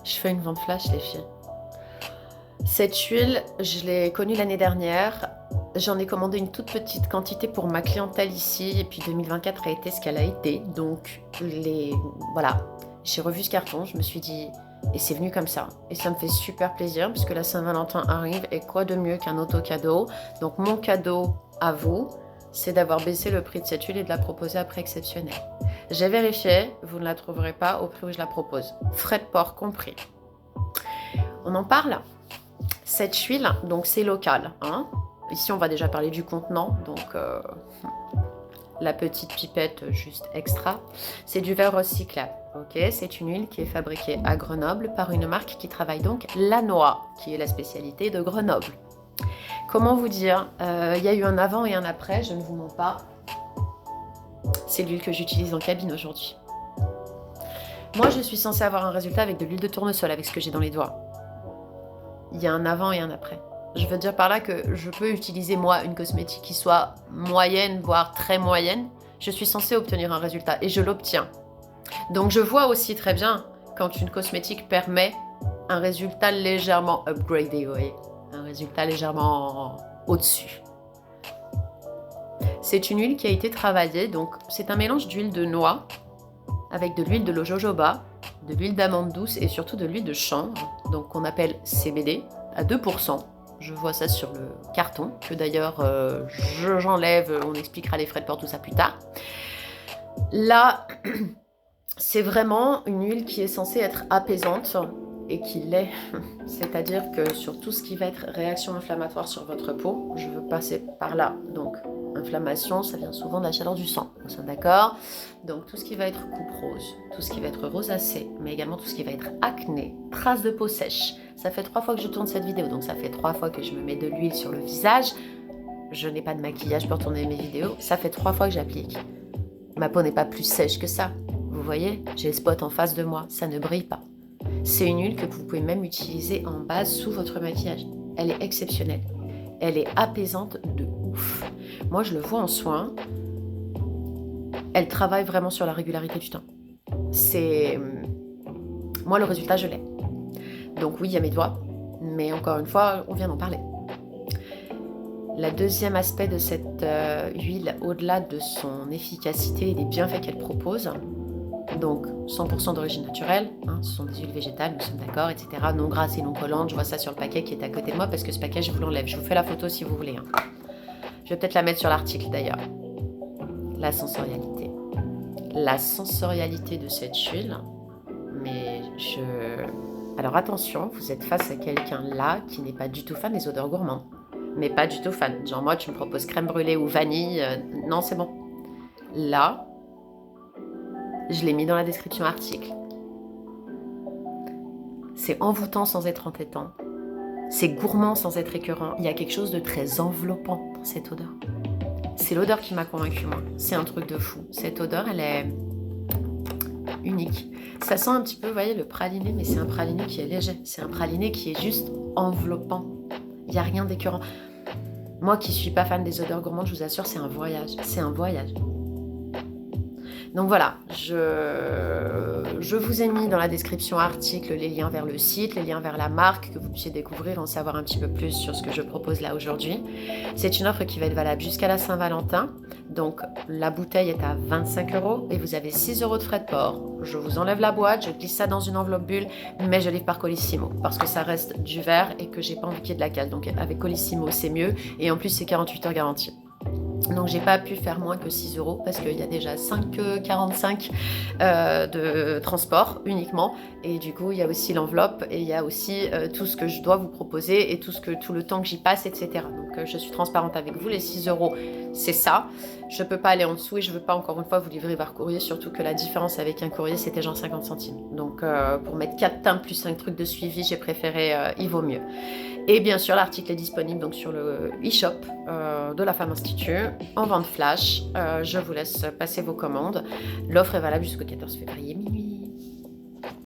Je fais une vente flash, les filles. Cette huile, je l'ai connue l'année dernière. J'en ai commandé une toute petite quantité pour ma clientèle ici. Et puis 2024 a été ce qu'elle a été. Donc, voilà. J'ai revu ce carton. Je me suis dit... Et c'est venu comme ça. Et ça me fait super plaisir puisque la Saint-Valentin arrive. Et quoi de mieux qu'un auto-cadeau? Donc, mon cadeau à vous, c'est d'avoir baissé le prix de cette huile et de la proposer à prix exceptionnel. J'ai vérifié. Vous ne la trouverez pas au prix où je la propose. Frais de port compris. On en parle. Cette huile, donc c'est local. Hein. Ici, on va déjà parler du contenant. Donc, la petite pipette juste extra. C'est du verre recyclable. Okay, c'est une huile qui est fabriquée à Grenoble par une marque qui travaille donc la noix, qui est la spécialité de Grenoble. Comment vous dire, y a eu un avant et un après, je ne vous mens pas. C'est l'huile que j'utilise en cabine aujourd'hui. Moi, je suis censée avoir un résultat avec de l'huile de tournesol, avec ce que j'ai dans les doigts. Il y a un avant et un après. Je veux dire par là que je peux utiliser, moi, une cosmétique qui soit moyenne, voire très moyenne. Je suis censée obtenir un résultat et je l'obtiens. Donc, je vois aussi très bien quand une cosmétique permet un résultat légèrement upgradé, vous voyez, un résultat légèrement au-dessus. C'est une huile qui a été travaillée, donc c'est un mélange d'huile de noix avec de l'huile de jojoba, de l'huile d'amande douce et surtout de l'huile de chanvre, donc qu'on appelle CBD, à 2%. Je vois ça sur le carton, que d'ailleurs j'enlève, on expliquera les frais de port, tout ça plus tard. Là, c'est vraiment une huile qui est censée être apaisante et qui l'est. C'est-à-dire que sur tout ce qui va être réaction inflammatoire sur votre peau, je veux passer par là. Donc, inflammation, ça vient souvent de la chaleur du sang, on est d'accord? Donc, tout ce qui va être coupe rose, tout ce qui va être rosacée, mais également tout ce qui va être acné, traces de peau sèche. Ça fait 3 fois que je tourne cette vidéo, donc ça fait 3 fois que je me mets de l'huile sur le visage. Je n'ai pas de maquillage pour tourner mes vidéos. Ça fait 3 fois que j'applique. Ma peau n'est pas plus sèche que ça. Vous voyez, j'ai le spot en face de moi, ça ne brille pas. C'est une huile que vous pouvez même utiliser en base sous votre maquillage. Elle est exceptionnelle. Elle est apaisante de ouf. Moi, je le vois en soins. Elle travaille vraiment sur la régularité du temps. Moi, le résultat, je l'ai. Donc oui, il y a mes doigts. Mais encore une fois, on vient d'en parler. Le deuxième aspect de cette huile, au-delà de son efficacité et des bienfaits qu'elle propose, donc 100% d'origine naturelle, hein, ce sont des huiles végétales, nous sommes d'accord, etc. Non grasses et non collantes, je vois ça sur le paquet qui est à côté de moi parce que ce paquet, je vous l'enlève. Je vous fais la photo si vous voulez. Hein. Je vais peut-être la mettre sur l'article d'ailleurs. La sensorialité. La sensorialité de cette huile, mais Alors attention, vous êtes face à quelqu'un là qui n'est pas du tout fan des odeurs gourmandes. Mais pas du tout fan. Genre moi, tu me proposes crème brûlée ou vanille, non, c'est bon. Là, je l'ai mis dans la description article. C'est envoûtant sans être entêtant. C'est gourmand sans être écœurant. Il y a quelque chose de très enveloppant dans cette odeur. C'est l'odeur qui m'a convaincue, moi. C'est un truc de fou. Cette odeur, elle est unique. Ça sent un petit peu, vous voyez, le praliné, mais c'est un praliné qui est léger. C'est un praliné qui est juste enveloppant. Il n'y a rien d'écœurant. Moi qui ne suis pas fan des odeurs gourmandes, je vous assure, c'est un voyage. C'est un voyage. Donc voilà, je vous ai mis dans la description article les liens vers le site, les liens vers la marque, que vous puissiez découvrir, en savoir un petit peu plus sur ce que je propose là aujourd'hui. C'est une offre qui va être valable jusqu'à la Saint-Valentin. Donc la bouteille est à 25 € et vous avez 6 € de frais de port. Je vous enlève la boîte, je glisse ça dans une enveloppe bulle, mais je livre par Colissimo parce que ça reste du verre et que j'ai pas envie qu'il y ait de la cale. Donc avec Colissimo, c'est mieux et en plus c'est 48 heures garantie. Donc j'ai pas pu faire moins que 6 € parce qu'il y a déjà 5,45 de transport uniquement et du coup il y a aussi l'enveloppe et il y a aussi tout ce que je dois vous proposer et tout le temps que j'y passe, etc. Donc je suis transparente avec vous, les 6 € c'est ça, je peux pas aller en dessous et je veux pas encore une fois vous livrer par courrier, surtout que la différence avec un courrier c'était genre 50 centimes. Donc pour mettre 4 teintes plus 5 trucs de suivi, j'ai préféré il vaut mieux. Et bien sûr, l'article est disponible donc sur le e-shop de la Femme Institut en vente flash. Je vous laisse passer vos commandes. L'offre est valable jusqu'au 14 février minuit.